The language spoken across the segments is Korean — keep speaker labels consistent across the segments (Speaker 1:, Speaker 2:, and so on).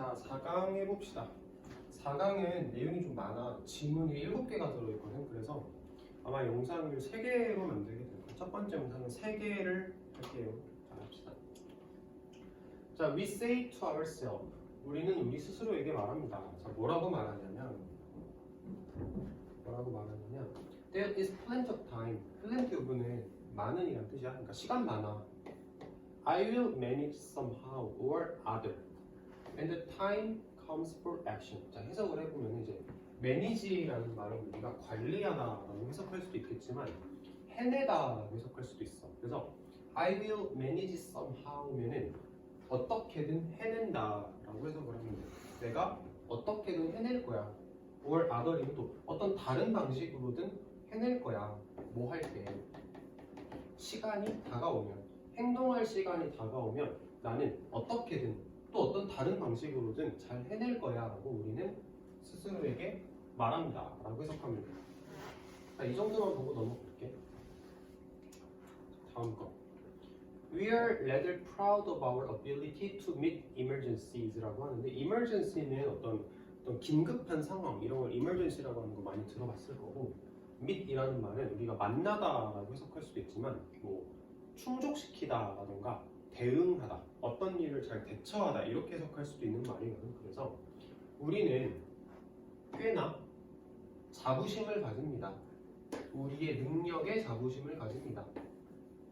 Speaker 1: 자, 4강 해봅시다. 4강은 내용이 좀 많아. 지문이 7개가 들어있거든. 그래서 아마 영상을 3개로 만들게 될 거예요. 첫 번째 영상은 3개를 할게요. 자, 합시다. 자, we say to ourselves. 우리는 우리 스스로에게 말합니다. 자, 뭐라고 말하냐면 There is plenty of time. plenty of는 많은 이란 뜻이야. 그러니까 시간 많아. I will manage somehow or other. And the time comes for action. 자, 해석을 해보면 이제 manage라는 말은 우리가 관리하다라고 해석할 수도 있겠지만 해내다라고 해석할 수도 있어. 그래서 I will manage somehow면은 어떻게든 해낸다라고 해석을 하면 돼. 내가 어떻게든 해낼 거야. or other이면 또 어떤 다른 방식으로든 해낼 거야. 뭐 할 때 시간이 다가오면, 행동할 시간이 다가오면 나는 어떻게든 또 어떤 다른 방식으로든 잘 해낼 거야 라고 우리는 스스로에게 말합니다 라고 해석하면 돼요. 자, 이 정도만 보고 넘어갈게. 다음 거. We are rather proud of our ability to meet emergencies 라고 하는데 emergency는 어떤 긴급한 상황 이런 걸 emergency라고 하는 거 많이 들어봤을 거고 meet이라는 말은 우리가 만나다라고 해석할 수도 있지만 뭐 충족시키다 라던가 대응하다, 어떤 일을 잘 대처하다 이렇게 해석할 수도 있는 말이거든. 그래서 우리는 꽤나 자부심을 가집니다. 우리의 능력에 자부심을 가집니다.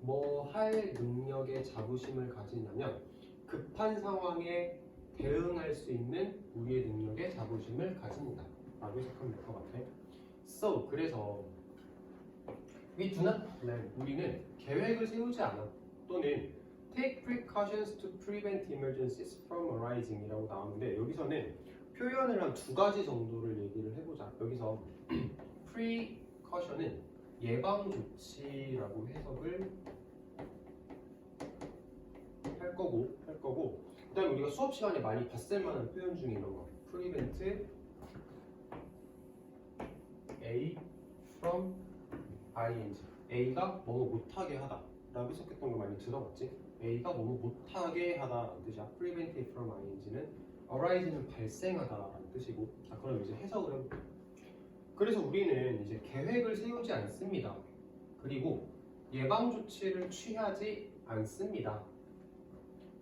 Speaker 1: 뭐 할 능력에 자부심을 가지냐면 급한 상황에 대응할 수 있는 우리의 능력에 자부심을 가집니다 라고 해석하면 될 것 같아. So, 그래서 we do not plan. 우리는 계획을 세우지 않아. 또는 take precautions to prevent emergencies from arising 이라고 나오는데 여기서는 표현을 한 2가지 정도를 얘기를 해보자. 여기서 precaution은 예방조치라고 해석을 할 거고 그 다음에 우리가 수업 시간에 많이 봤을 만한 표현 중에 이런 거 prevent A from ing A가 뭐뭐 못하게 하다 라고 해석했던 거 많이 들어봤지? A가 뭐뭐 못하게 하다 라는 뜻이야. prevent from ing는 arise는 발생하다 라는 뜻이고. 자, 그럼 이제 해석을 해볼게요. 그래서 우리는 이제 계획을 세우지 않습니다. 그리고 예방조치를 취하지 않습니다.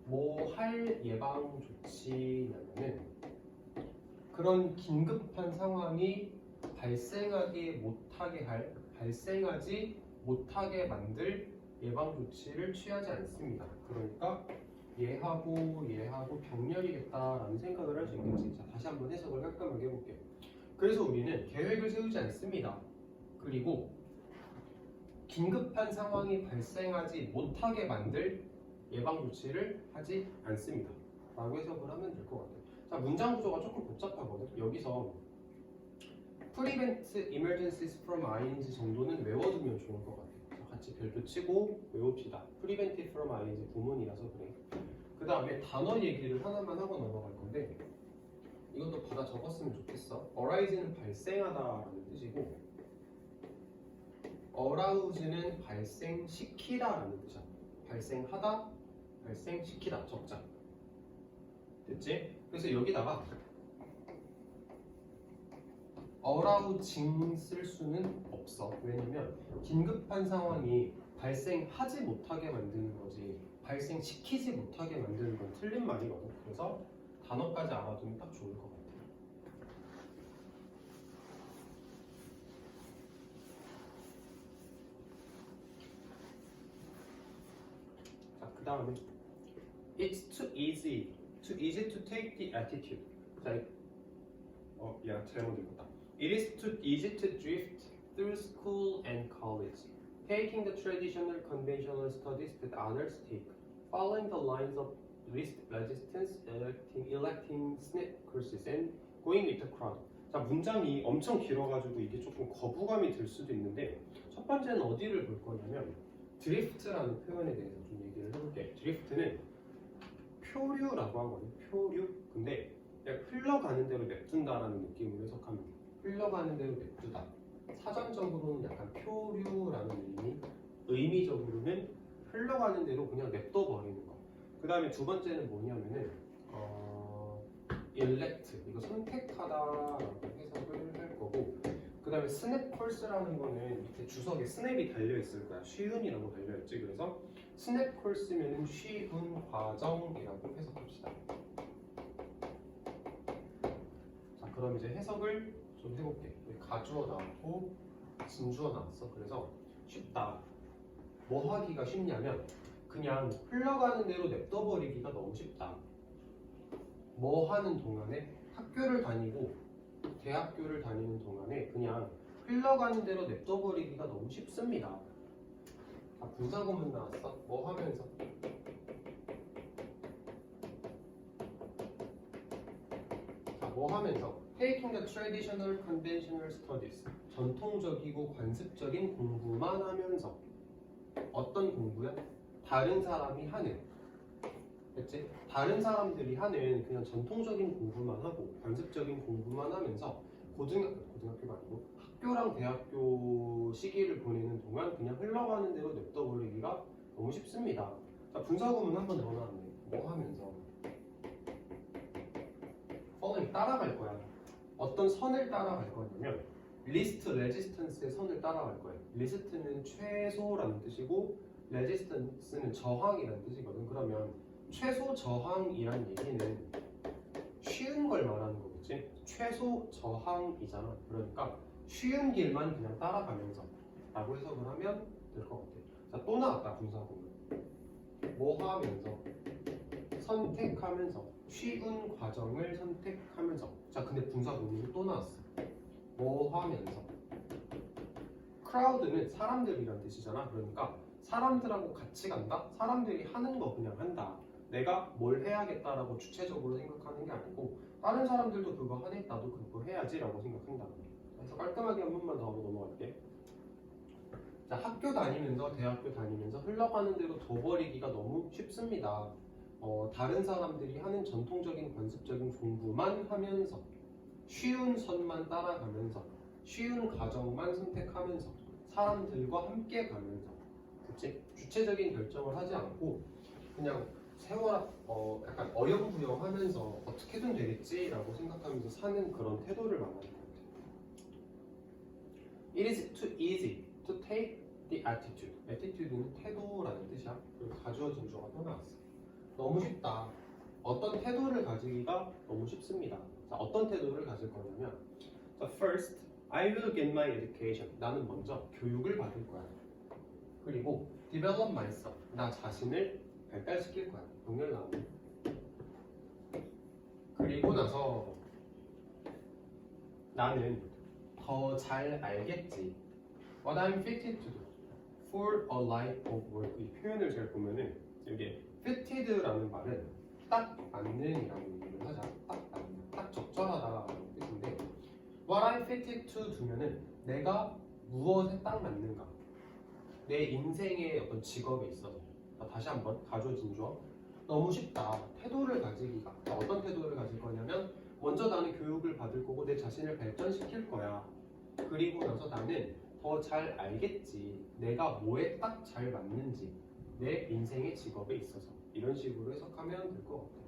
Speaker 1: 뭐 할 예방조치냐면은 그런 긴급한 상황이 발생하지 못하게 만들 예방조치를 취하지 않습니다. 그러니까 얘하고 병렬이겠다라는 생각을 할 수 있겠지. 자, 다시 한번 해석을 깔끔하게 해볼게요. 그래서 우리는 계획을 세우지 않습니다. 그리고 긴급한 상황이 발생하지 못하게 만들 예방조치를 하지 않습니다 라고 해석을 하면 될 것 같아요. 자, 문장 구조가 조금 복잡하거든. 여기서 prevent emergencies from ing 정도는 외워두면 좋을 것 같아요. 자, 같이 별표 치고 외웁시다. prevent from ing 구문이라서 그래. 그 다음에 단어 얘기를 하나만 하고 넘어갈 건데 이것도 받아 적었으면 좋겠어. arise는 발생하다라는 뜻이고 arouse는 발생시키다라는 뜻이야. 발생하다, 발생시키다 적자. 됐지? 그래서 여기다가 arousing 쓸 수는 없어. 왜냐면 긴급한 상황이 발생하지 못하게 만드는 거지 발생시키지 못하게 만드는 건 틀린 말이거든. 그래서 단어까지 알아두면 딱 좋을 것 같아. 자, 그 다음에 It's too easy to take the attitude. 자, 잘못 읽었다. It is too easy to drift through school and college, taking the traditional conventional studies that others take, following the lines of least resistance, electing SNP courses, and going with the crowd. 자, 문장이 엄청 길어가지고 이게 조금 거부감이 들 수도 있는데 첫 번째는 어디를 볼 거냐면 drift라는 표현에 대해서 좀 얘기를 해볼게. drift는 표류라고 하거든요. 표류. 근데 그냥 흘러가는 대로 냅둔다라는 느낌으로 해석하면 돼요. 흘러가는 대로 냅두다. 사전적으로는 약간 표류라는 의미적으로는 흘러가는 대로 그냥 냅둬 버리는 거. 그 다음에 두 번째는 뭐냐면은 elect 이거 선택하다라고 해석을 할 거고, 그 다음에 스냅 콜스라는 거는 밑에 주석에 스냅이 달려 있을 거야. 쉬운이라고 달려 있지. 그래서 스냅 콜스면은 쉬운 과정이라고 해석합시다. 자, 그럼 이제 해석을 좀 해볼게. 가주어 나왔고 진주어 나왔어. 그래서 쉽다. 뭐 하기가 쉽냐면 그냥 흘러가는 대로 냅둬버리기가 너무 쉽다. 뭐 하는 동안에 학교를 다니고 대학교를 다니는 동안에 그냥 흘러가는 대로 냅둬버리기가 너무 쉽습니다. 자, 분사구문 나왔어. 뭐 하면서? 자, 뭐 하면서? Taking the traditional conventional studies. 전통적이고 관습적인 공부만 하면서. 어떤 공부야? 다른 사람이 하는. 그치? 다른 사람들이 하는 그냥 전통적인 공부만 하고 관습적인 공부만 하면서 고등학교가 아니고 학교랑 대학교 시기를 보내는 동안 그냥 흘러가는 대로 냅둬버리기가 너무 쉽습니다. 자, 분사구문 한 번 더 나왔네. 뭐 하면서? 선을 따라갈 거야. 어떤 선을 따라갈 거냐면 리스트 레지스턴스의 선을 따라갈 거예요. 리스트는 최소라는 뜻이고 레지스턴스는 저항이라는 뜻이거든. 그러면 최소 저항이란 얘기는 쉬운 걸 말하는 거겠지. 최소 저항이잖아. 그러니까 쉬운 길만 그냥 따라가면서 라고 해석을 하면 될 것 같아. 자, 또 나왔다. 분사구문. 뭐 하면서? 선택하면서. 쉬운 과정을 선택하면서. 자, 근데 분사구문이 또 나왔어. 뭐 하면서? crowd는 사람들이란 뜻이잖아. 그러니까 사람들하고 같이 간다? 사람들이 하는 거 그냥 한다. 내가 뭘 해야겠다라고 주체적으로 생각하는 게 아니고 다른 사람들도 그거 하네? 나도 그거 해야지라고 생각한다. 그래서 깔끔하게 한 번만 더 하고 넘어갈게. 자, 학교 다니면서 대학교 다니면서 흘러가는 대로 둬버리기가 너무 쉽습니다. 다른 사람들이 하는 전통적인 관습적인 공부만 하면서 쉬운 선만 따라가면서 쉬운 과정만 선택하면서 사람들과 함께 가면서 그치? 주체적인 결정을 하지 않고 그냥 세워라 약간 어영부영하면서 어떻게든 되겠지라고 생각하면서 사는 그런 태도를 말하는 것 같아요. It is too easy to take the attitude. attitude는 태도라는 뜻이야. 그리고 가주어 진주어가 또 나왔어. 너무 쉽다. 어떤 태도를 가지기가 너무 쉽습니다. 자, 어떤 태도를 가질 거냐면 자, first, I will get my education. 나는 먼저 교육을 받을 거야. 그리고 develop myself. 나 자신을 발달시킬 거야. 동렬 나오네. 그리고 나서 나는 더 잘 알겠지. What I'm fitted to do for a life of work. 이 표현을 잘 보면은 여기 fitted라는 말은 딱 맞는이라고 얘기를 하자. 딱 맞는, 딱 적절하다라는 뜻인데 What I'm fitted to do면은 내가 무엇에 딱 맞는가. 내 인생의 어떤 직업에 있어서. 다시 한번 가주어 진주어. 너무 쉽다. 태도를 가지기가. 어떤 태도를 가질 거냐면 먼저 나는 교육을 받을 거고 내 자신을 발전시킬 거야. 그리고 나서 나는 더 잘 알겠지. 내가 뭐에 딱 잘 맞는지. 내 인생의 직업에 있어서. 이런 식으로 해석하면 될 것 같아.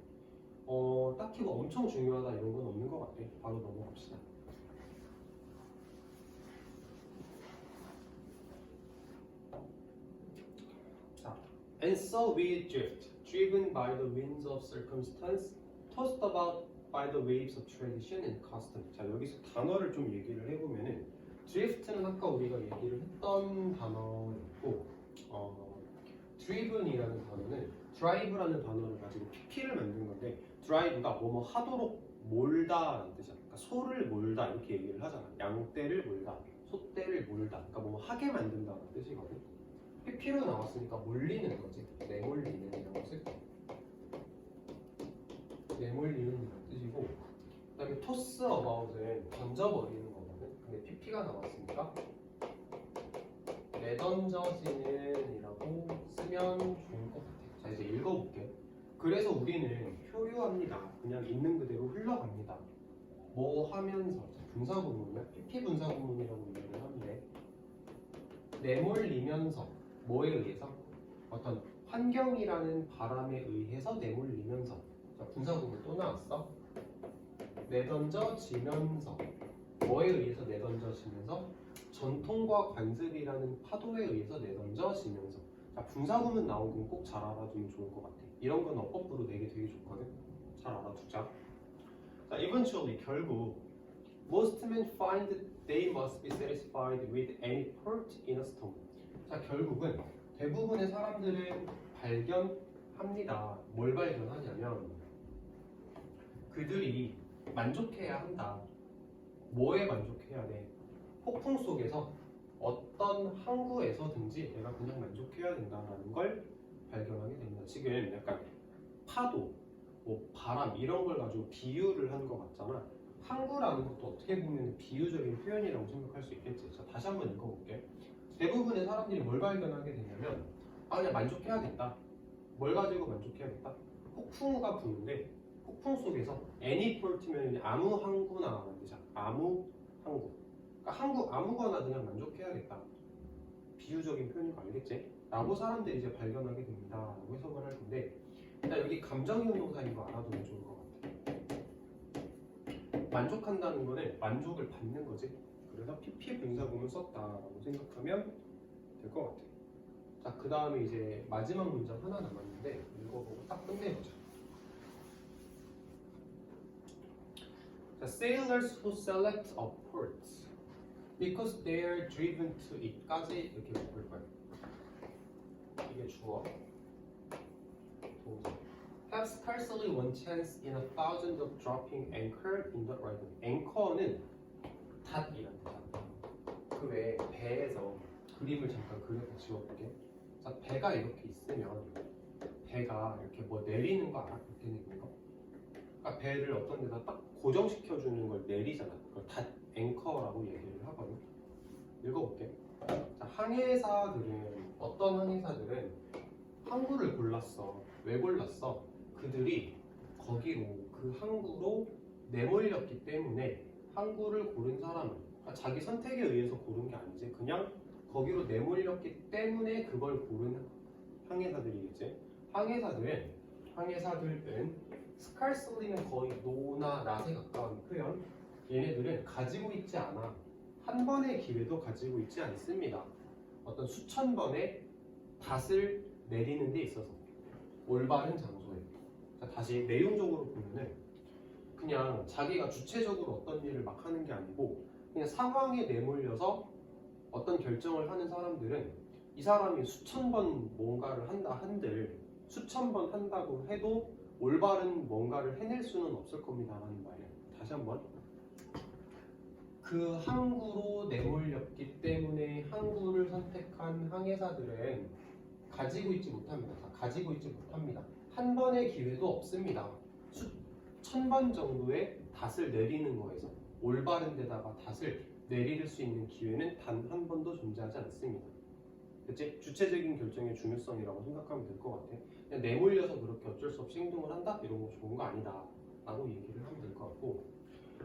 Speaker 1: 딱히 뭐 엄청 중요하다 이런 건 없는 것 같아. 바로 넘어갑시다. 자, and so we drift, driven by the winds of circumstance, tossed about by the waves of tradition and custom. 자, 여기서 단어를 좀 얘기를 해보면은 drift는 아까 우리가 얘기를 했던 단어였고 driven이라는 단어는 drive라는 단어를 가지고 PP를 만든 건데 drive가 뭐뭐 하도록 몰다라는 뜻이야. 그러니까 소를 몰다 이렇게 얘기를 하잖아. 양떼를 몰다, 소떼를 몰다. 그러니까 뭐뭐 하게 만든다는 뜻이거든. PP로 나왔으니까 몰리는 거지. 내몰리는이라고 쓸 때. 내몰리는 뜻이고 그 다음에 toss about은 던져버리는 거거든. 근데 PP가 나왔으니까 내던져지는이라고 쓰면 좋을 것 같아요. 자, 이제 읽어볼게. 그래서 우리는 표류합니다. 그냥 있는 그대로 흘러갑니다. 뭐 하면서 분사구문이야? PP 분사구문이라고 얘기를 하는데 내몰리면서 뭐에 의해서? 어떤 환경이라는 바람에 의해서 내몰리면서. 자, 분사구문 또 나왔어. 내던져지면서 뭐에 의해서 내던져지면서 전통과 관습이라는 파도에 의해서 내던져지면서 자, 분사구문 나오면 꼭 잘 알아두면 좋을 것 같아. 이런 건 어법으로 내기 되게 좋거든. 잘 알아두자. 자, eventually 결국 most men find they must be satisfied with any port in a storm. 자, 결국은 대부분의 사람들은 발견합니다. 뭘 발견하냐면 그들이 만족해야 한다. 뭐에 만족해야 돼? 폭풍 속에서 어떤 항구에서든지 내가 그냥 만족해야 된다라는 걸 발견하게 됩니다. 지금 약간 파도, 뭐 바람 이런 걸 가지고 비유를 한 것 같잖아. 항구라는 것도 어떻게 보면 비유적인 표현이라고 생각할 수 있겠지. 자, 다시 한번 읽어볼게. 대부분의 사람들이 뭘 발견하게 되냐면 그냥 만족해야겠다. 뭘 가지고 만족해야겠다? 폭풍우가 부는데 폭풍 속에서 any port면 아무 항구나 만들자. 아무 항구. 그러니까 항구 아무거나 그냥 만족해야겠다. 비유적인 표현인 거 알겠지? 라고 사람들이 이제 발견하게 됩니다. 라고 해석을 할 건데 일단 여기 감정이용 동사인 거 알아두면 좋을 것 같아. 만족한다는 거는 만족을 받는 거지. 그래서 PP 분사구문 썼다라고 생각하면 될 것 같아. 자, 그 다음에 이제 마지막 문장 하나 남았는데 읽어보고 딱 끝내보자. 자, sailors who select a port because they are driven to it까지 이렇게 볼 거예요. 이게 주어. 동사. Have scarcely one chance in 1,000 of dropping anchor in the right. anchor는 닷이란 뜻이야. 그 외에 배에서 그림을 잠깐 그려서 지워볼게. 자, 배가 이렇게 있으면 배가 이렇게 뭐 내리는 거 알아? 이렇게 내리는 거? 그러니까 배를 어떤 데다 딱 고정시켜주는 걸 내리잖아. 그걸 닷 앵커라고 얘기를 하거든. 읽어볼게. 자, 항해사들은 어떤 항해사들은 항구를 골랐어. 왜 골랐어? 그들이 거기로 그 항구로 내몰렸기 때문에 항구를 고른 사람은 그러니까 자기 선택에 의해서 고른 게 아니지. 그냥 거기로 내몰렸기 때문에 그걸 고른 항해사들이겠지. 항해사들은 scarcely는 거의 no나 not에 가까운 표현. 얘네들은 가지고 있지 않아. 한 번의 기회도 가지고 있지 않습니다. 어떤 수천 번의 닷을 내리는 데 있어서 올바른 장소에. 자, 다시 내용적으로 보면은 그냥 자기가 주체적으로 어떤 일을 막 하는 게 아니고 그냥 상황에 내몰려서 어떤 결정을 하는 사람들은 이 사람이 수천 번 뭔가를 한다 한들 수천 번 한다고 해도 올바른 뭔가를 해낼 수는 없을 겁니다 라는 말이에요. 다시 한번. 그 항구로 내몰렸기 때문에 항구를 선택한 항해사들은 가지고 있지 못합니다. 가지고 있지 못합니다. 한 번의 기회도 없습니다. 수천 번 정도의 닷을 내리는 거에서 올바른 데다가 닷을 내릴 수 있는 기회는 단 한 번도 존재하지 않습니다. 그치? 주체적인 결정의 중요성이라고 생각하면 될 것 같아. 그냥 내몰려서 그렇게 어쩔 수 없이 행동을 한다? 이런 거 좋은 거 아니다 라고 얘기를 하면 될 것 같고.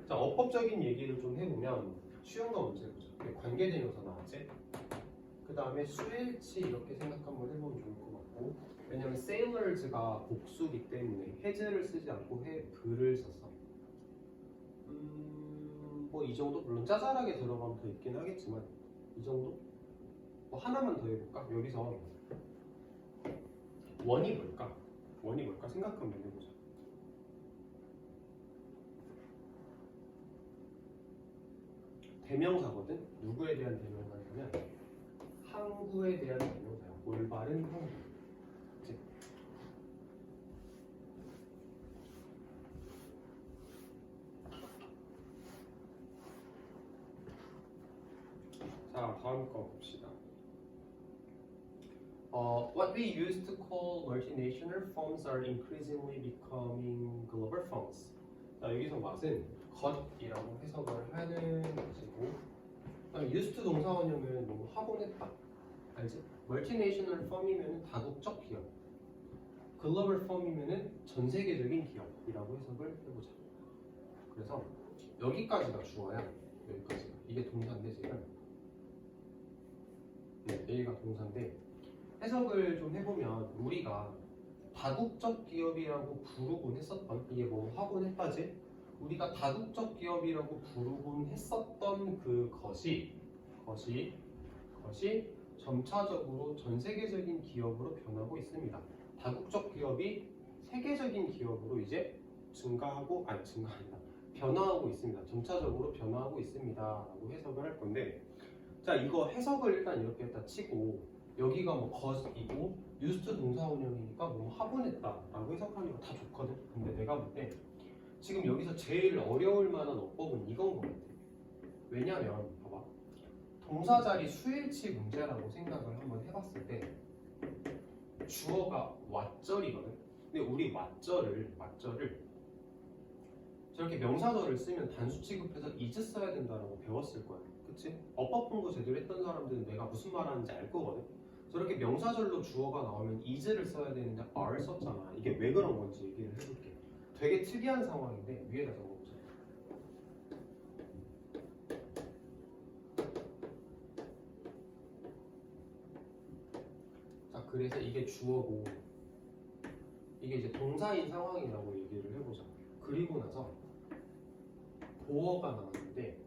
Speaker 1: 자, 어법적인 얘기를 좀 해보면 쉬운 거 먼저 해보자. 관계대명사 나왔지? 그 다음에 수일치 이렇게 생각 한번 해보면 좋을 것 같고, 왜냐면 sailors가 복수기 때문에 has를 쓰지 않고 have를 썼어. 뭐 이 정도? 물론 짜잘하게 들어가면 더 있긴 하겠지만 이 정도? 뭐 하나만 더 해볼까? 여기서 원이 뭘까? 원이 뭘까? 생각 한번 해보자. 대명사거든? 누구에 대한 대명사냐면 항구에 대한 대명사야. 올바른 항구. 그치? 자, 다음 거 봅시다. What we used to call multinational firms are increasingly becoming global firms. 자, 여기서 what은 것이라고 해석을 하는 것이고, 그다음에 used to 동사원형은 너무 하곤 했다. 알지? 멀티내셔널 펌이면 다국적 기업, 글로벌 펌이면 전 세계적인 기업이라고 해석을 해보자. 그래서 여기까지가 주어야. 여기까지가. 이게 동사인데 지금. 네, 여기가 동사인데 해석을 좀 해보면 우리가 다국적 기업이라고 부르곤 했었던 이게 뭐 하곤 했다지? 우리가 다국적 기업이라고 부르곤 했었던 그것이 점차적으로 전 세계적인 기업으로 변하고 있습니다. 다국적 기업이 세계적인 기업으로 이제 변화하고 있습니다. 점차적으로 변화하고 있습니다. 라고 해석을 할 건데, 자, 이거 해석을 일단 이렇게 했다 치고, 여기가 뭐 것이고 유스트 동사 운영이니까 뭐 화분했다 라고 해석하니까 다 좋거든. 근데 내가 볼 때 지금 여기서 제일 어려울 만한 어법은 이건 것 같아. 왜냐면 봐봐, 동사 자리 수일치 문제라고 생각을 한번 해봤을 때 주어가 왓절이거든. 근데 우리 왓절을 저렇게 명사절을 쓰면 단수 취급해서 is 써야 된다라고 배웠을 거야. 그치? 어법 공부 제대로 했던 사람들은 내가 무슨 말하는지 알 거거든. 저렇게 명사절로 주어가 나오면 is를 써야 되는데 are 썼잖아. 이게 왜 그런 건지 얘기를 해볼게. 되게 특이한 상황인데 위에다 적어보자. 자, 그래서 이게 주어고 이게 이제 동사인 상황이라고 얘기를 해보자. 그리고 나서 보어가 나왔는데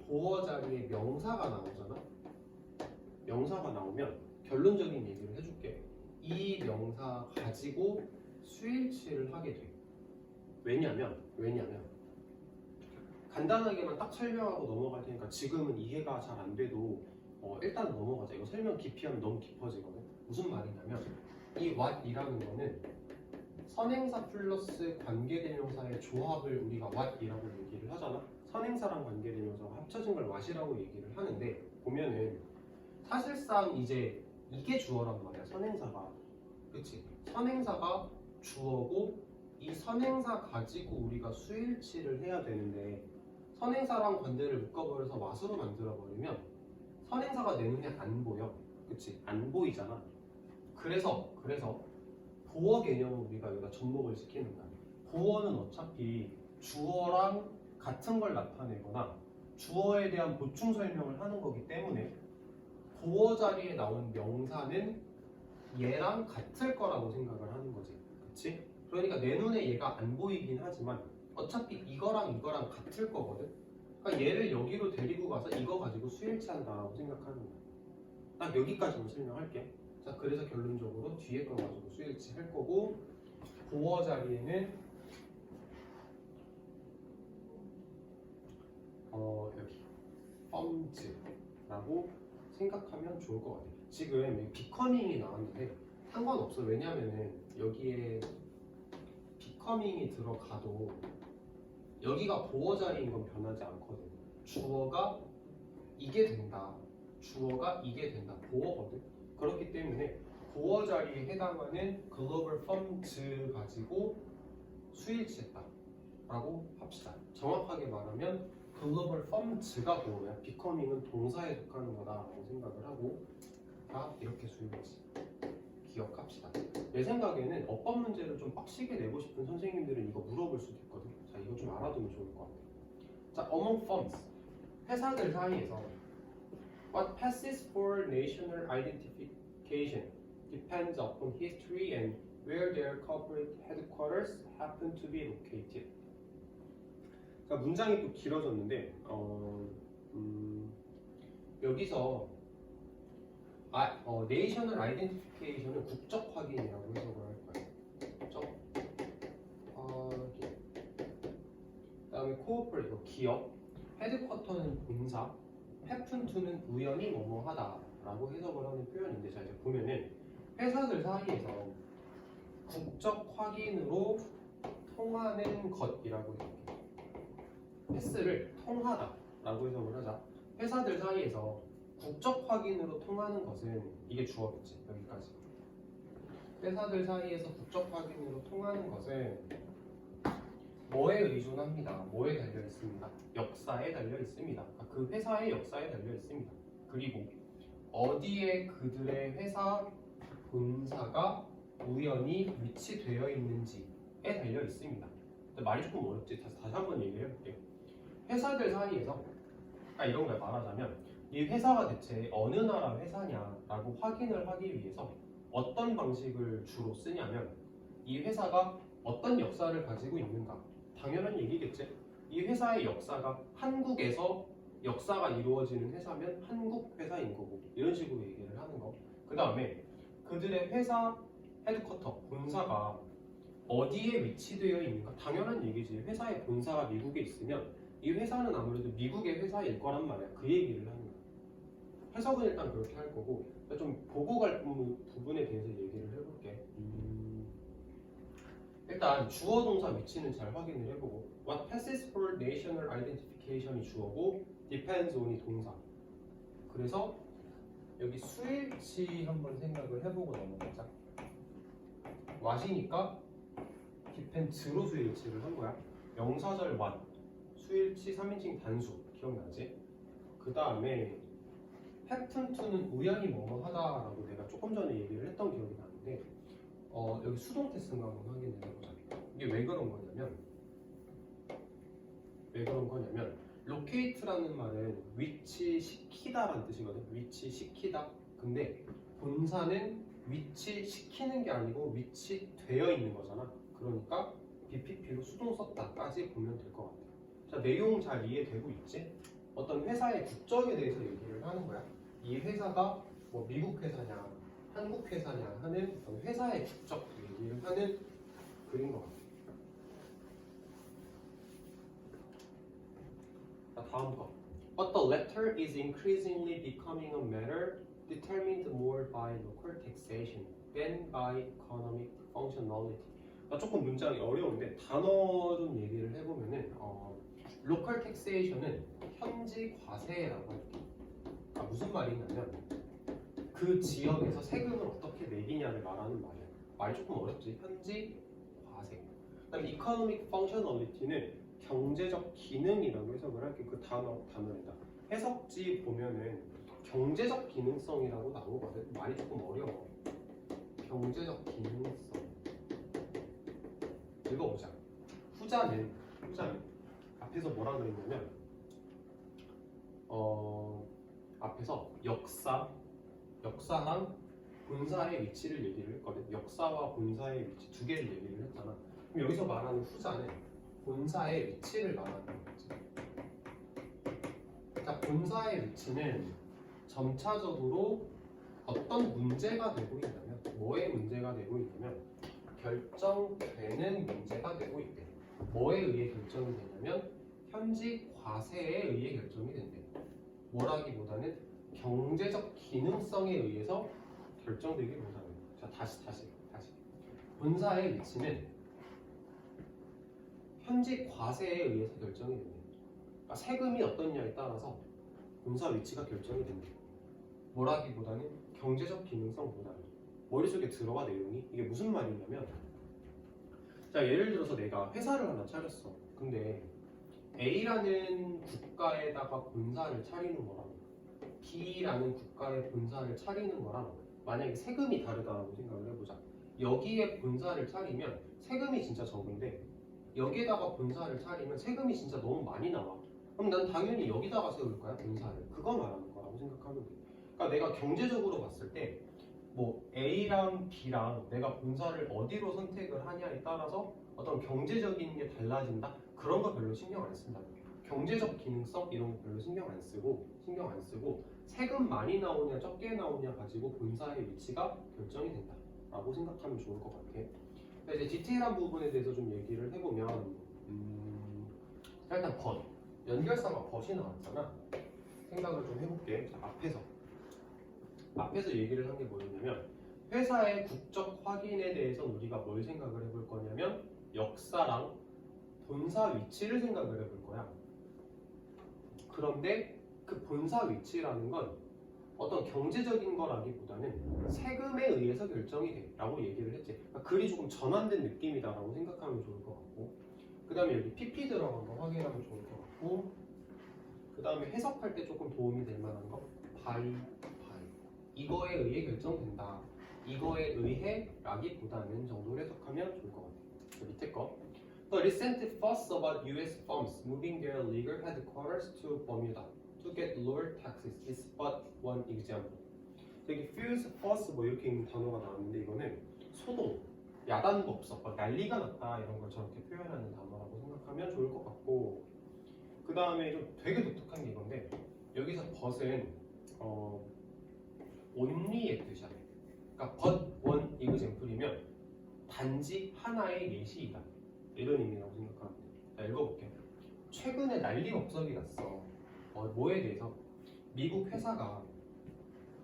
Speaker 1: 보어 자리에 명사가 나오잖아. 명사가 나오면 결론적인 얘기를 해줄게. 이 명사 가지고 수일치를 하게 돼. 왜냐면 간단하게만 딱 설명하고 넘어갈 테니까 지금은 이해가 잘 안 돼도 일단 넘어가자. 이거 설명 깊이 하면 너무 깊어지거든. 무슨 말이냐면 이 what이라는 거는 선행사 플러스 관계대명사의 조합을 우리가 what이라고 얘기를 하잖아. 선행사랑 관계대명사가 합쳐진 걸 what이라고 얘기를 하는데, 보면은 사실상 이제 이게 주어란 말이야. 선행사가. 그치? 선행사가 주어고 이 선행사 가지고 우리가 수일치를 해야 되는데, 선행사랑 관계를 묶어버려서 what으로 만들어버리면 선행사가 내 눈에 안 보여. 그치? 안 보이잖아. 그래서 보어 개념을 우리가 여기다 접목을 시키는 거야. 보어는 어차피 주어랑 같은 걸 나타내거나 주어에 대한 보충 설명을 하는 거기 때문에 보어 자리에 나온 명사는 얘랑 같을 거라고 생각을 하는 거지. 그치? 그러니까 내 눈에 얘가 안 보이긴 하지만 어차피 이거랑 같을 거거든. 그러니까 얘를 여기로 데리고 가서 이거 가지고 수일치한다라고 생각하는 거야. 딱 여기까지만 설명할게. 자, 그래서 결론적으로 뒤에 거 가지고 수일치 할 거고, 보어 자리에는 여기 펌즈라고 생각하면 좋을 것 같아요. 지금 비커밍이 나왔는데 상관없어. 왜냐면은 여기에 비커밍이 들어가도 여기가 보어 자리인 건 변하지 않거든. 주어가 이게 된다. 보어거든. 그렇기 때문에 보어 자리에 해당하는 글로벌 펌즈 가지고 수일치했다라고 합시다. 정확하게 말하면 글로벌 펌즈가 보어야 비커밍은 동사에 속하는 거다라고 생각을 하고 다 이렇게 수일치 기억합시다. 내 생각에는 어법 문제를 좀 빡시게 내고 싶은 선생님들은 이거 물어볼 수도 있거든. 자, 이거 좀 알아두면 좋을 것 같아요. 자, among firms, 회사들 사이에서 what passes for national identification depends upon history and where their corporate headquarters happen to be located. 자, 문장이 또 길어졌는데 여기서 내셔널 아이덴티피케이션은 국적 확인이라고 해석을 할 거예요. 국적 확인. 그다음에 코어퍼레이터 기업, 헤드쿼터는 본사, happen to는 우연히 뭐뭐하다라고 해석을 하는 표현인데, 자, 이제 보면은 회사들 사이에서 국적 확인으로 통하는 것이라고 해석해. 패스를 통하다라고 해석을 하자. 회사들 사이에서 국적 확인으로 통하는 것은 이게 주어겠지. 여기까지. 회사들 사이에서 국적 확인으로 통하는 것은 뭐에 의존합니다. 뭐에 달려 있습니다. 역사에 달려 있습니다. 그 회사의 역사에 달려 있습니다. 그리고 어디에 그들의 회사 본사가 우연히 위치되어 있는지에 달려 있습니다. 말이 조금 어렵지. 다시 한번 얘기해 볼게요. 회사들 사이에서 이런 걸 말하자면 이 회사가 대체 어느 나라 회사냐라고 확인을 하기 위해서 어떤 방식을 주로 쓰냐면 이 회사가 어떤 역사를 가지고 있는가. 당연한 얘기겠지. 이 회사의 역사가 한국에서 역사가 이루어지는 회사면 한국 회사인 거고 이런 식으로 얘기를 하는 거. 그 다음에 그들의 회사 헤드쿼터, 본사가 어디에 위치되어 있는가? 당연한 얘기지. 회사의 본사가 미국에 있으면 이 회사는 아무래도 미국의 회사일 거란 말이야. 그 얘기를 하는 거야. 해석은 일단 그렇게 할 거고 좀 보고 갈 부분에 대해서 얘기를 해볼게. 일단 주어 동사 위치는 잘 확인을 해보고 What passes for national identification이 주어고 depends on이 동사. 그래서 여기 수일치 한번 생각을 해보고 넘어가자. what이니까 depend로 수일치를 한 거야. 명사절 what, 수일치 3인칭 단수 기억나지? 그 다음에 happen to는 우연히 뭐뭐 하다라고 내가 조금 전에 얘기를 했던 기억이 나는데 여기 수동 태스인가 한번 확인을 해보자. 이게 왜 그런 거냐면 locate라는 말은 위치시키다라는 뜻이거든. 위치시키다. 근데 본사는 위치시키는 게 아니고 위치되어 있는 거잖아. 그러니까 BPP로 수동 썼다까지 보면 될 것 같아. 자, 내용 잘 이해되고 있지? 어떤 회사의 국적에 대해서 얘기를 하는 거야. 이 회사가 뭐 미국 회사냐, 한국 회사냐 하는 어떤 회사의 국적 얘기를 하는 글인 것 같아. 자, 다음 거. But the latter is increasingly becoming a matter determined more by local taxation than by economic functionality. 조금 문장이 어려운데 단어 좀 얘기를 해보면은 local taxation은 현지 과세라고 할게. 무슨 말이냐면 그 지역에서 세금을 어떻게 매기냐를 말하는 말이야. 말이 조금 어렵지. 현지 과세. 그다음에 economic functionality는 경제적 기능이라고 해석을 할게. 그 단어에다 해석지 보면은 경제적 기능성이라고 나오거든. 말이 조금 어려워. 경제적 기능성. 읽어보자. 후자는 앞에서 뭐라 그랬냐면 앞에서 역사랑 본사의 위치를 얘기를 했거든. 역사와 본사의 위치 두 개를 얘기를 했잖아. 그럼 여기서 말하는 후자는 본사의 위치를 말하는 거지. 자, 본사의 위치는 점차적으로 어떤 문제가 되고 있냐면 뭐의 문제가 되고 있냐면 결정되는 문제가 되고 있대. 뭐에 의해 결정이 되냐면 현지 과세에 의해 결정이 된대. 뭐라기보다는 경제적 기능성에 의해서 결정되기보다는. 자, 다시. 본사의 위치는 현지 과세에 의해서 결정이 된대. 그러니까 세금이 어떻냐에 따라서 본사 위치가 결정이 된대. 뭐라기보다는 경제적 기능성보다는. 머릿속에 들어가 내용이 이게 무슨 말이냐면 자, 예를 들어서 내가 회사를 하나 차렸어. 근데 A라는 국가에다가 본사를 차리는 거랑 B라는 국가의 본사를 차리는 거랑 만약에 세금이 다르다고 생각을 해보자. 여기에 본사를 차리면 세금이 진짜 적은데 여기에다가 본사를 차리면 세금이 진짜 너무 많이 나와. 그럼 난 당연히 여기다가 세울 거야, 본사를. 그거 말하는 거라고 생각하면 돼. 그러니까 내가 경제적으로 봤을 때 뭐 A랑 B랑 내가 본사를 어디로 선택을 하냐에 따라서 어떤 경제적인 게 달라진다? 그런 거 별로 신경 안 쓴다. 경제적 기능성 이런 거 별로 신경 안 쓰고 세금 많이 나오냐 적게 나오냐 가지고 본사의 위치가 결정이 된다 라고 생각하면 좋을 것 같아. 이제 디테일한 부분에 대해서 좀 얘기를 해보면 일단 연결사가 but이 나왔잖아. 생각을 좀 해볼게. 자, 앞에서 얘기를 한 게 뭐였냐면 회사의 국적 확인에 대해서 우리가 뭘 생각을 해볼 거냐면 역사랑 본사 위치를 생각을 해볼 거야. 그런데 그 본사 위치라는 건 어떤 경제적인 거라기보다는 세금에 의해서 결정이 돼 라고 얘기를 했지. 그러니까 글이 조금 전환된 느낌이다 라고 생각하면 좋을 것 같고, 그 다음에 여기 PP 들어간 거 확인하면 좋을 것 같고, 그 다음에 해석할 때 조금 도움이 될 만한 거 by 이거에 의해 결정된다, 이거에 의해 라기보다는 정도로 해석하면 좋을 것 같아요. 그 밑에 거 The recent fuss about US firms moving their legal headquarters to Bermuda to get lower taxes is but one example. 여기 fuss 뭐 이렇게 있는 단어가 나왔는데 이거는 소동, 야단법석, 난리가 났다 이런 걸 저렇게 표현하는 단어라고 생각하면 좋을 것 같고, 그 다음에 좀 되게 독특한 게 이건데 여기서 but은 only의 뜻이야. 그러니까 but one example이면 단지 하나의 예시이다 이런 의미라고 생각하면 돼. 자, 읽어볼게. 최근에 난리법석이 났어. 뭐에 대해서? 미국 회사가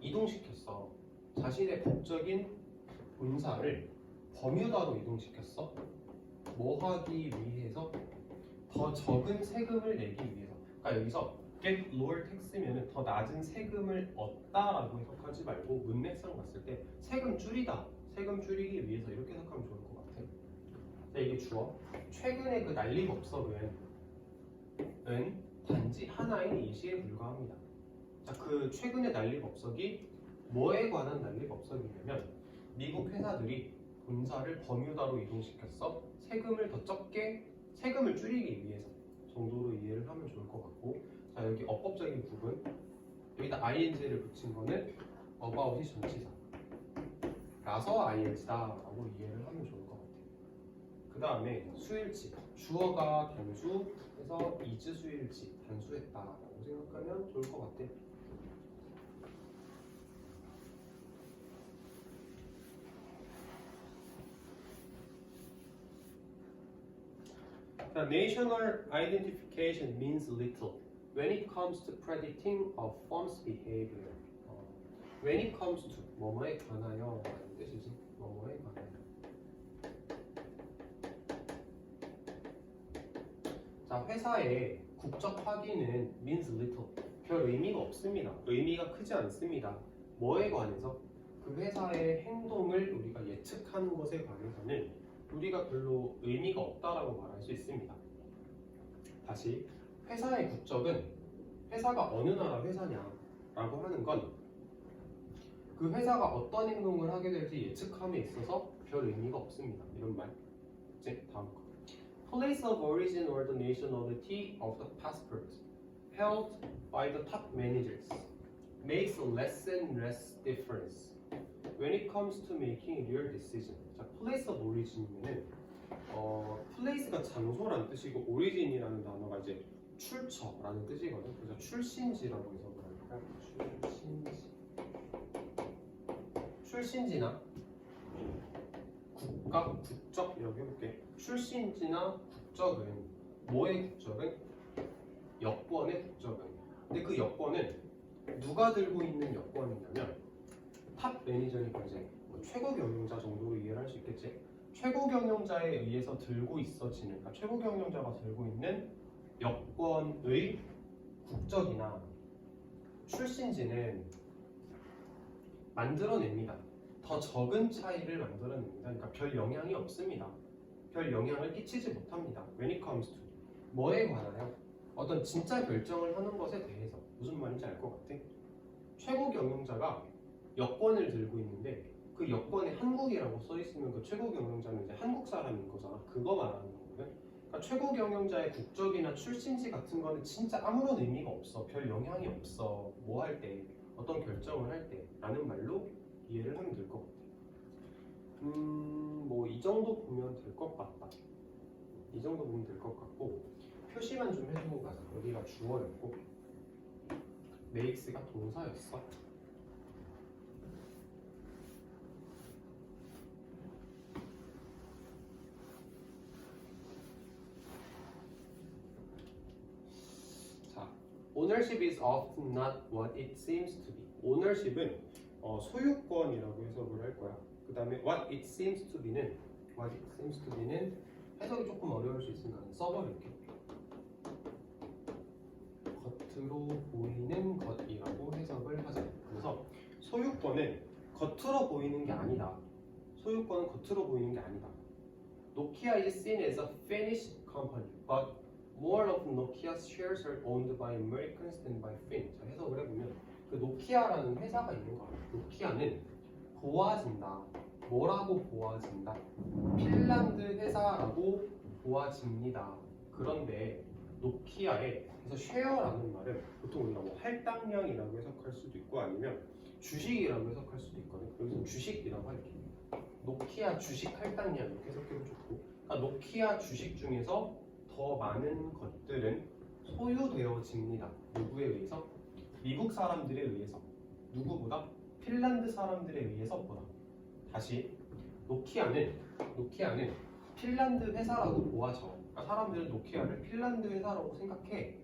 Speaker 1: 이동시켰어. 자신의 법적인 본사를 버뮤다로 이동시켰어. 뭐 하기 위해서? 더 적은 세금을 내기 위해서. 그러니까 여기서 get lower tax면은 더 낮은 세금을 얻다라고 해석하지 말고 문맥상 봤을 때 세금 줄이다, 세금 줄이기 위해서 이렇게 해석하면 좋을 것 같아. 자, 이게 주어. 최근에 그 난리법석은 단지 하나의 예시에 불과합니다. 자, 그 최근의 난리법석이 뭐에 관한 난리법석이냐면 미국 회사들이 본사를 버뮤다로 이동시켰어. 세금을 더 적게, 세금을 줄이기 위해서 정도로 이해를 하면 좋을 것 같고, 자, 여기 어법적인 부분 여기다 ing를 붙인 거는 about이 전치사 라서 ing다라고 이해를 하면 좋을 것 같아요. 그 다음에 수일치, 주어가 단수 해서 is 수일치, 단수했다라고 생각하면 좋을 것 같아요. 자, national identification means little when it comes to predicting a firm's behavior. when it comes to 뭐뭐에 관하여 라는 뜻이지. 뭐뭐에 관하여. 자, 회사의 국적 확인은 means little. 별 의미가 없습니다. 의미가 크지 않습니다. 뭐에 관해서? 그 회사의 행동을 우리가 예측하는 것에 관해서는 우리가 별로 의미가 없다라고 말할 수 있습니다. 다시, 회사의 국적은 회사가 어느 나라 회사냐라고 하는 건 그 회사가 어떤 행동을 하게 될지 예측함에 있어서 별 의미가 없습니다. 이런 말. 이제 다음 거. Place of origin or the nationality of the passport held by the top managers makes less and less difference when it comes to making real decision. 자, place of origin은 place가 장소라는 뜻이고 origin이라는 단어가 이제 출처라는 뜻이거든요. 그래서 출신지라고 해석을 합니다. 출신지나 국가, 국적 이렇게 해볼게. 출신지나 국적은 뭐의 국적은? 여권의 국적은. 근데 그 여권은 누가 들고 있는 여권이냐면 탑 매니저니까 이제 최고 경영자 정도로 이해를 할 수 있겠지. 최고 경영자에 의해서 들고 있어지는, 그러니까 최고 경영자가 들고 있는 여권의 국적이나 출신지는 만들어냅니다. 더 적은 차이를 만들어냅니다. 그러니까 별 영향이 없습니다. 별 영향을 끼치지 못합니다. When it comes to 뭐에 관하여? 어떤 진짜 결정을 하는 것에 대해서. 무슨 말인지 알 것 같아? 최고 경영자가 여권을 들고 있는데 그 여권에 한국이라고 써 있으면 그 최고 경영자는 이제 한국 사람인 거잖아. 그거 말하는 거거든. 그러니까 최고 경영자의 국적이나 출신지 같은 거는 진짜 아무런 의미가 없어. 별 영향이 없어. 뭐 할 때, 어떤 결정을 할 때 라는 말로 이해를 하면 될 것 같아. 뭐 이 정도 보면 될 것 같다. 이 정도 보면 될 것 같고, 표시만 좀 해주고 가자. 여기가 주어였고 makes가 동사였어. 자, ownership is often not what it seems to be. ownership은 소유권이라고 해석을 할 거야. 그 다음에 what it seems to be는 해석이 조금 어려울 수 있으니까 써버릴게. 겉으로 보이는 것이라고 해석을 하자. 그래서 소유권은 겉으로 보이는 게 아니다. 소유권은 겉으로 보이는 게 아니다. Nokia is seen as a Finnish company, but more of Nokia's shares are owned by Americans than by Finns. 자, 해석을 해보면 그 노키아라는 회사가 있는 거야. 노키아는 보아진다. 뭐라고 보아진다? 핀란드 회사라고 보아집니다. 그런데 노키아에 그래서 쉐어라는 말은 보통 우리가 뭐 할당량이라고 해석할 수도 있고 아니면 주식이라고 해석할 수도 있거든. 여기서 주식이라고 할게. 노키아 주식 할당량 이렇게 해석해도 좋고, 그러니까 노키아 주식 중에서 더 많은 것들은 소유되어집니다. 누구에 의해서? 미국 사람들에 의해서. 누구보다? 핀란드 사람들에 의해서 보다. 다시 노키아는 핀란드 회사라고 보아져. 그러니까 사람들은 노키아를 핀란드 회사라고 생각해.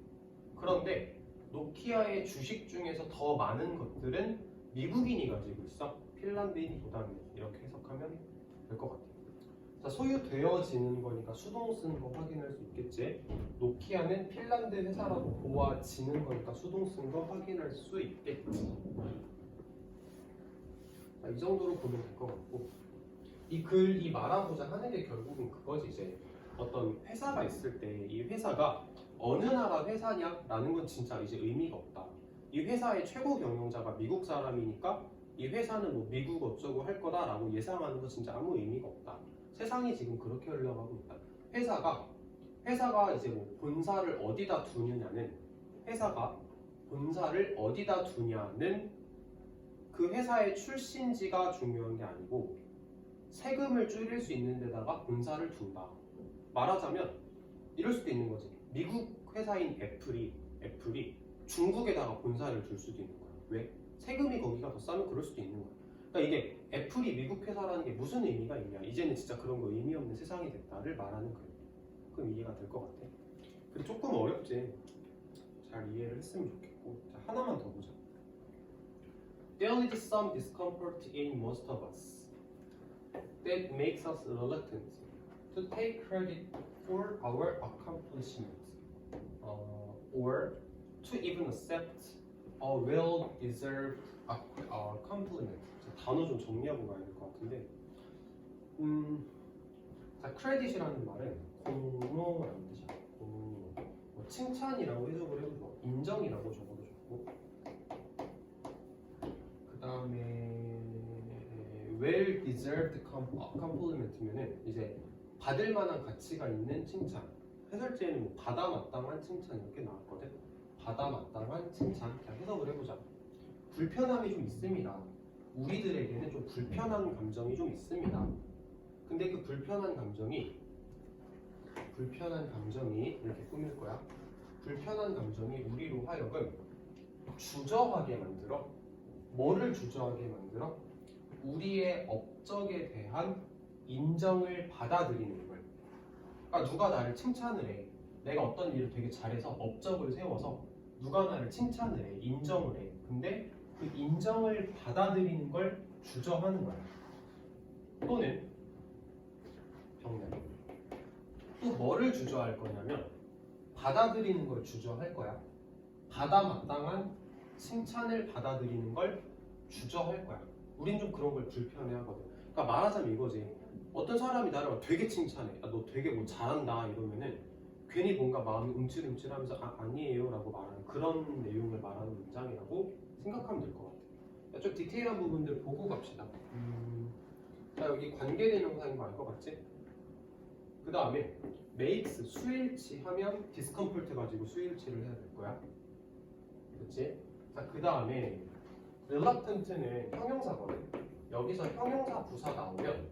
Speaker 1: 그런데 노키아의 주식 중에서 더 많은 것들은 미국인이 가지고 있어. 핀란드인보다는. 이렇게 해석하면 될 것 같아요. 자, 소유되어지는 거니까 수동 쓰는 거 확인할 수 있겠지. 노키아는 핀란드 회사라고 보아지는 거니까 수동 쓰는 거 확인할 수 있겠지. 자, 이 정도로 보면 될 것 같고, 이 말하고자 하는 게 결국은 그거지. 이제 어떤 회사가 있을 때 이 회사가 어느 나라 회사냐라는 건 진짜 이제 의미가 없다. 이 회사의 최고 경영자가 미국 사람이니까 이 회사는 뭐 미국 어쩌고 할 거다라고 예상하는 거 진짜 아무 의미가 없다. 세상이 지금 그렇게 흘러가고 있다. 회사가 이제 뭐 본사를 어디다 두느냐는 그 회사의 출신지가 중요한 게 아니고 세금을 줄일 수 있는 데다가 본사를 둔다. 말하자면 이럴 수도 있는 거지. 미국 회사인 애플이 중국에다가 본사를 둘 수도 있는 거야. 왜? 세금이 거기가 더 싸면 그럴 수도 있는 거야. 그러니까 이게 애플이 미국 회사라는 게 무슨 의미가 있냐. 이제는 진짜 그런 거 의미 없는 세상이 됐다를 말하는 거예요. 그럼 이해가 될 것 같아. 근데 조금 어렵지. 잘 이해를 했으면 좋겠고. 자, 하나만 더 보자. There is some discomfort in most of us that makes us reluctant to take credit for our accomplishments or to even accept a well-deserved compliment. 단어 좀 정리하고 가야 될 것 같은데, 자, 크레딧이라는 말은 공로라는 뜻이야. 공로. 뭐 칭찬이라고 해석을 해도 좋아. 인정이라고 적어도 좋고. 그 다음에 well-deserved compliment면은 이제 받을 만한 가치가 있는 칭찬. 해설지에는 뭐 받아 마땅한 칭찬 이렇게 나왔거든. 받아 마땅한 칭찬. 자, 해석을 해보자. 불편함이 좀 있습니다. 우리들에게는 좀 불편한 감정이 좀 있습니다. 근데 그 불편한 감정이 이렇게 꾸밀 거야. 불편한 감정이 우리로 하여금 주저하게 만들어. 뭐를 주저하게 만들어? 우리의 업적에 대한 인정을 받아들이는 걸. 그러니까 누가 나를 칭찬을 해. 내가 어떤 일을 되게 잘해서 업적을 세워서 누가 나를 칭찬을 해. 인정을 해. 근데 그 인정을 받아들이는 걸 주저하는 거야. 또는 또 뭐를 주저할 거냐면 받아들이는 걸 주저할 거야. 받아 마땅한 칭찬을 받아들이는 걸 주저할 거야. 우린 좀 그런 걸 불편해하거든. 그러니까 말하자면 이거지. 어떤 사람이 나를 되게 칭찬해. 너 되게 뭐 잘한다 이러면은 괜히 뭔가 마음이 움찔움찔하면서 아니에요 라고 말하는 그런 내용을 말하는 문장이라고 생각하면 될 것 같아. 좀 디테일한 부분들 보고 갑시다. 자, 여기 관계대명사인 거 알 것 같지? 그 다음에 makes 수일치 하면 discomfort 가지고 수일치를 해야 될 거야. 그렇지? 자, 그 다음에 reluctant는 형용사거든. 여기서 형용사 부사 나오면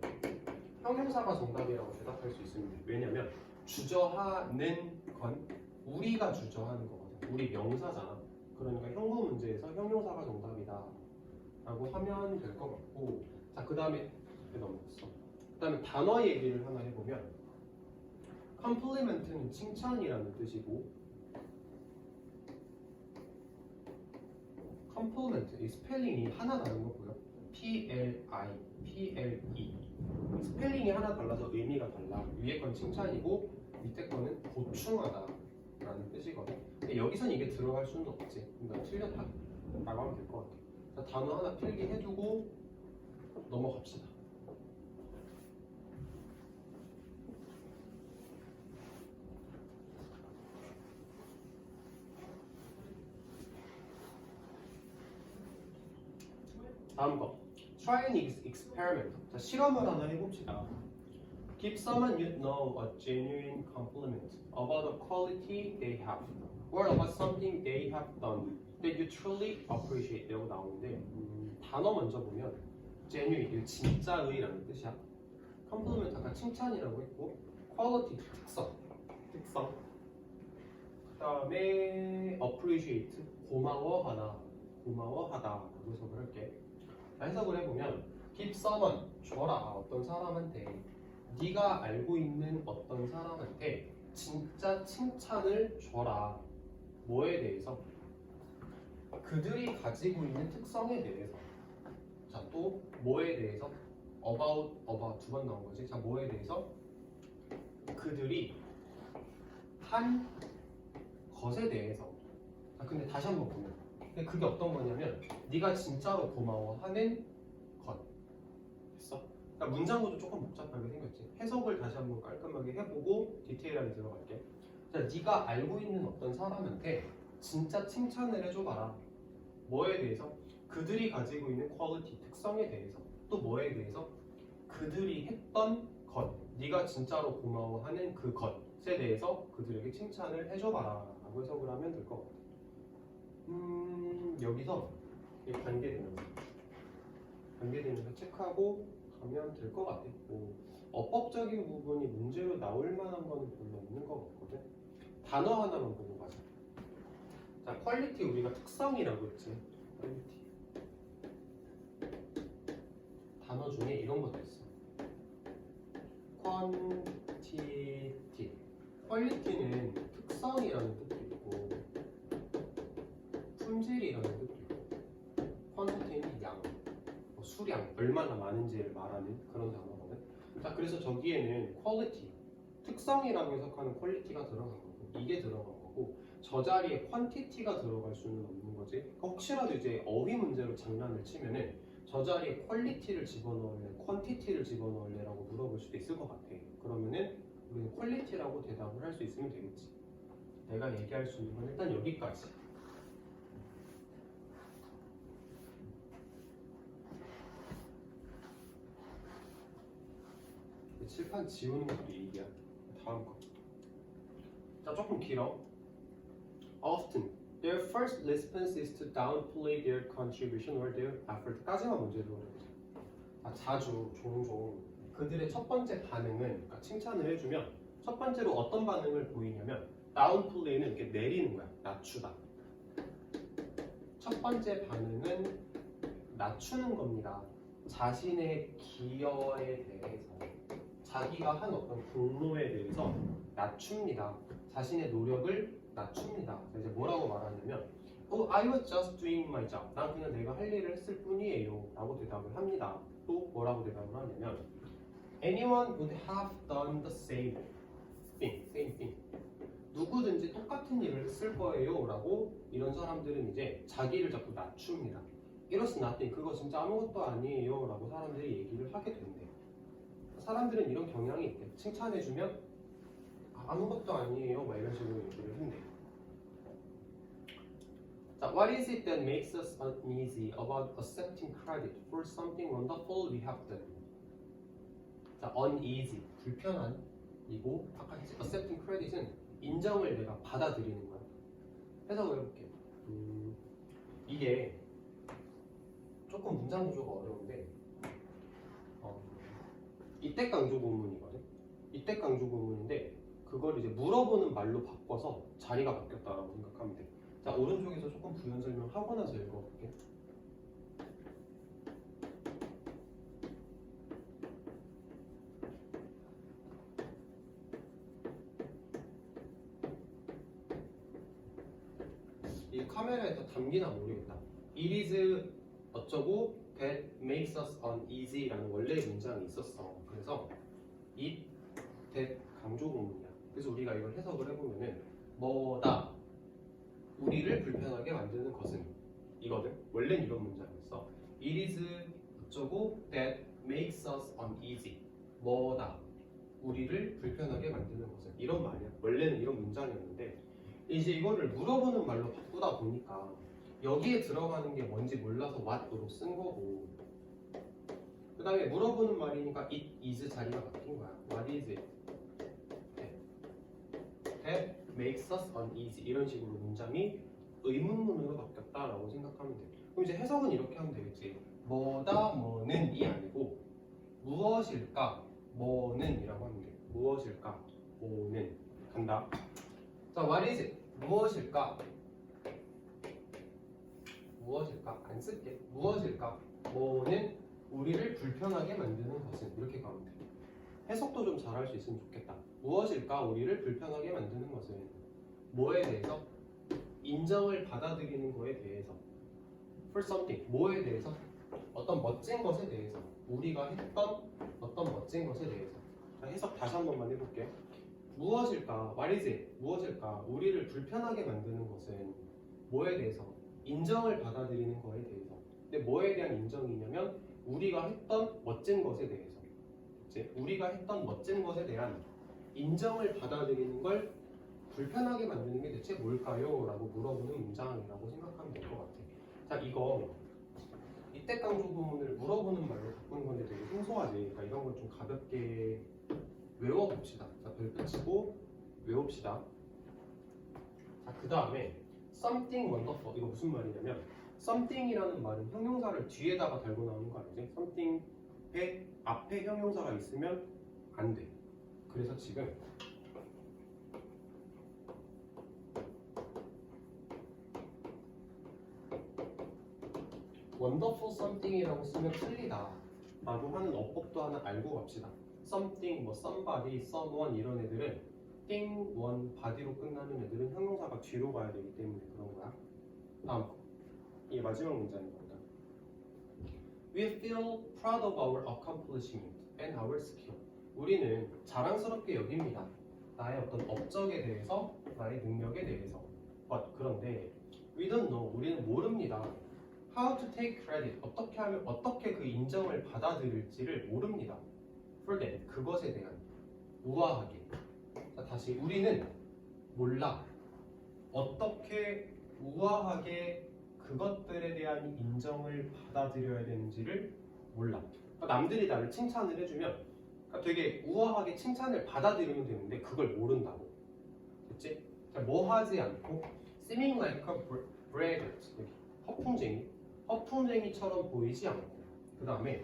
Speaker 1: 형용사가 정답이라고 대답할 수 있습니다. 왜냐면 주저하는 건 우리가 주저하는 거거든. 우리 명사잖아. 그러니까 형부 문제에서 형용사가 정답이다 라고 하면 될 것 같고. 자, 그 다음에 넘어갔어. 그 다음에 단어 얘기를 하나 해보면 compliment는 칭찬이라는 뜻이고 compliment, 이 스펠링이 하나 다른 거 보여? P-L-I-P-L-E. 스펠링이 하나 달라서 의미가 달라. 위에 건 칭찬이고 밑에 거는 보충하다 라는 뜻이거든. 근데 여기선 이게 들어갈 수는 없지. 그러니까 틀렸다 라고 하면 될 것 같아. 자, 단어 하나 필기해두고 넘어갑시다. 다음 거. Try an experiment. 자, 실험을 하나 해봅시다. Give someone you know a genuine compliment about the quality they have or about something they have done that you truly appreciate 라고 나오는데 단어 먼저 보면 genuine, 이거 진짜의라는 뜻이야. compliment 아까 칭찬이라고 했고 quality 특성 다음에 appreciate 고마워하다 고마워하다라고 해석을 할게. 자, 해석을 해보면 give someone 줘라 어떤 사람한테 네가 알고 있는 어떤 사람한테 진짜 칭찬을 줘라. 뭐에 대해서? 그들이 가지고 있는 특성에 대해서. 자, 또 뭐에 대해서? about 두 번 나온 거지. 자, 뭐에 대해서? 그들이 한 것에 대해서. 자, 근데 다시 한번 보면 근데 그게 어떤 거냐면 네가 진짜로 고마워하는 것. 됐어? 그러니까 문장 구조 조금 복잡하게 생겼지. 해석을 다시 한번 깔끔하게 해보고 디테일하게 들어갈게. 자, 네가 알고 있는 어떤 사람한테 진짜 칭찬을 해줘봐라. 뭐에 대해서? 그들이 가지고 있는 퀄리티, 특성에 대해서. 또 뭐에 대해서? 그들이 했던 것, 네가 진짜로 고마워하는 그 것에 대해서 그들에게 칭찬을 해줘봐라 라고 해석을 하면 될 것 같아. 여기서 관계되면서 체크하고 가면 될 것 같아. 뭐 어법적인 부분이 문제로 나올 만한 거는 별로 없는 것 같거든. 단어 하나만 보고 가자. 자, 퀄리티 우리가 특성이라고 했지. 퀄리티. 단어 중에 이런 것도 있어. 퀀티티. 퀄리티는 특성이라는 뜻도 있고 품질이라는 뜻도 있고 퀀티티는 양, 수량, 얼마나 많은지를 말하는 그런 단어거든. 자, 그래서 저기에는 퀄리티, 특성이라고 해석하는 퀄리티가 들어간 거고 이게 들어간 거고 저 자리에 퀀티티가 들어갈 수는 없는 거지. 그러니까 혹시라도 이제 어휘 문제로 장난을 치면은 저 자리에 퀄리티를 집어넣을래, 퀀티티를 집어넣을래라고 물어볼 수도 있을 것 같아. 그러면은 우리는 퀄리티라고 대답을 할 수 있으면 되겠지. 내가 얘기할 수 있는 건 일단 여기까지. 칠판 지우는 것도 일이야. 다음 거. 자, 조금 길어. Often, their first response is to downplay their contribution or their effort까지만 먼저 들어보자. 자주, 종종 그들의 첫 번째 반응은, 그러니까 칭찬을 해주면 첫 번째로 어떤 반응을 보이냐면 downplay는 이렇게 내리는 거야. 낮추다. 첫 번째 반응은 낮추는 겁니다. 자신의 기여에 대해서, 자기가 한 어떤 공로에 대해서 낮춥니다. 자신의 노력을 낮춥니다. 이제 뭐라고 말하냐면 I was just doing my job. 난 그냥 내가 할 일을 했을 뿐이에요 라고 대답을 합니다. 또 뭐라고 대답을 하냐면 Anyone would have done the same thing. 누구든지 똑같은 일을 했을 거예요 라고 이런 사람들은 이제 자기를 자꾸 낮춥니다. It was nothing. 그거 진짜 아무것도 아니에요 라고 사람들이 얘기를 하게 된대. 사람들은 이런 경향이 있대. 칭찬해주면 아무것도 아니에요 막 이런 식으로 얘기를 한대. 자, what is it that makes us uneasy about accepting credit for something wonderful we have done? 자, uneasy, 불편한 이고 아까 accepting credit은 인정을 내가 받아들이는 거야. 해석을 해볼게. 이게 조금 문장 구조가 어려운데 이때 강조 구문이거든. 이때 강조 구문인데 그걸 이제 물어보는 말로 바꿔서 자리가 바뀌었다라고 생각하면 돼. 자, 오른쪽에서 조금 부연 설명하고 나서 읽어볼게. 이 카메라에 다 담기나 모르겠다. It is 어쩌고 that makes us uneasy 라는 원래의 문장이 있었어. 그래서 it, that 강조 구문이야. 그래서 우리가 이걸 해석을 해보면은 뭐다 우리를 불편하게 만드는 것은 이거든. 원래는 이런 문장이었어. It is 어쩌고 that makes us uneasy. 뭐다 우리를 불편하게 만드는 것은 이런 말이야. 원래는 이런 문장이었는데 이제 이거를 물어보는 말로 바꾸다 보니까 여기에 들어가는 게 뭔지 몰라서 what으로 쓴 거고 그 다음에 물어보는 말이니까 it is 자리가 바뀐 거야. What is it? that makes us uneasy 이런 식으로 문장이 의문문으로 바뀌었다라고 생각하면 돼. 그럼 이제 해석은 이렇게 하면 되겠지. 뭐다 뭐는이 아니고 무엇일까 뭐는이라고 하면 돼. 무엇일까 뭐는 간다. 자, what is it? 무엇일까? 무엇일까? 안 쓸게. 무엇일까? 뭐는 우리를 불편하게 만드는 것은 이렇게 가면 돼. 해석도 좀 잘할 수 있으면 좋겠다. 무엇일까? 우리를 불편하게 만드는 것은 뭐에 대해서? 인정을 받아들이는 거에 대해서. For something. 뭐에 대해서? 어떤 멋진 것에 대해서. 우리가 했던 어떤 멋진 것에 대해서. 자, 해석 다시 한 번만 해볼게. 무엇일까? What is it? 무엇일까? 우리를 불편하게 만드는 것은 뭐에 대해서? 인정을 받아들이는 거에 대해서. 근데 뭐에 대한 인정이냐면 우리가 했던 멋진 것에 대해서. 그치? 우리가 했던 멋진 것에 대한 인정을 받아들이는 걸 불편하게 만드는 게 대체 뭘까요? 라고 물어보는 문장이라고 생각하면 될 것 같아. 자, 이거 이때 강조 부분을 물어보는 말로 바꾸는 건데 되게 생소하지. 그러니까 이런 걸 좀 가볍게 외워봅시다. 자, 별 붙이고 외웁시다. 자, 그 다음에 something wonderful. 이거 무슨 말이냐면 something이라는 말은 형용사를 뒤에다가 달고 나오는 거 아니지? something의 앞에 형용사가 있으면 안 돼. 그래서 지금 wonderful something이라고 쓰면 틀리다 라고 하는 어법도 하나 알고 갑시다. something, 뭐 somebody, someone 이런 애들은 thing, one, body로 끝나는 애들은 형용사가 뒤로 가야 되기 때문에 그런 거야. 다음 이게 마지막 문장인 겁니다. We feel proud of our accomplishment and our skill. 우리는 자랑스럽게 여깁니다. 나의 어떤 업적에 대해서, 나의 능력에 대해서. 그런데 we don't know. 우리는 모릅니다. How to take credit. 어떻게 하면 어떻게 그 인정을 받아들일지를 모릅니다. For that. 그것에 대한 우아하게. 자, 다시 우리는 몰라. 어떻게 우아하게 그것들에 대한 인정을 받아들여야 되는지를 몰라. 그러니까 남들이 나를 칭찬을 해주면 그러니까 되게 우아하게 칭찬을 받아들이면 되는데 그걸 모른다고. 됐지? 자, 뭐 하지 않고 seeming like a braggart. 허풍쟁이처럼 보이지 않고. 그 다음에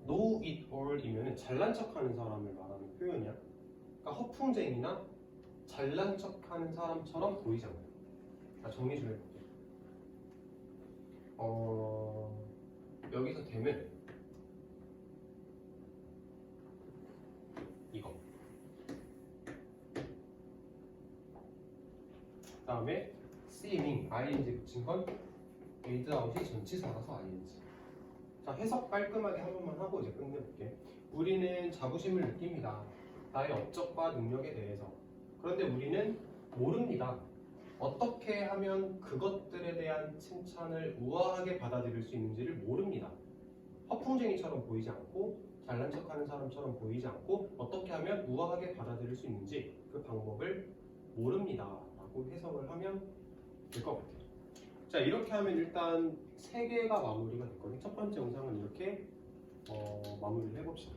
Speaker 1: know it all이면 잘난 척하는 사람을 말하는 표현이야. 그러니까 허풍쟁이나 잘난 척하는 사람처럼 보이지 않고. 자, 정리 좀 해볼게. 여기서 되면 이거. 그 다음에 seeming, ing 붙인 건 without이 전치사라서 ing. 자, 해석 깔끔하게 한 번만 하고 이제 끝내볼게. 우리는 자부심을 느낍니다. 나의 업적과 능력에 대해서. 그런데 우리는 모릅니다. 어떻게 하면 그것들에 대한 칭찬을 우아하게 받아들일 수 있는지를 모릅니다. 허풍쟁이처럼 보이지 않고 잘난 척하는 사람처럼 보이지 않고 어떻게 하면 우아하게 받아들일 수 있는지 그 방법을 모릅니다 라고 해석을 하면 될 것 같아요. 자, 이렇게 하면 일단 3개가 마무리가 됐거든요. 첫 번째 영상은 이렇게 마무리를 해봅시다.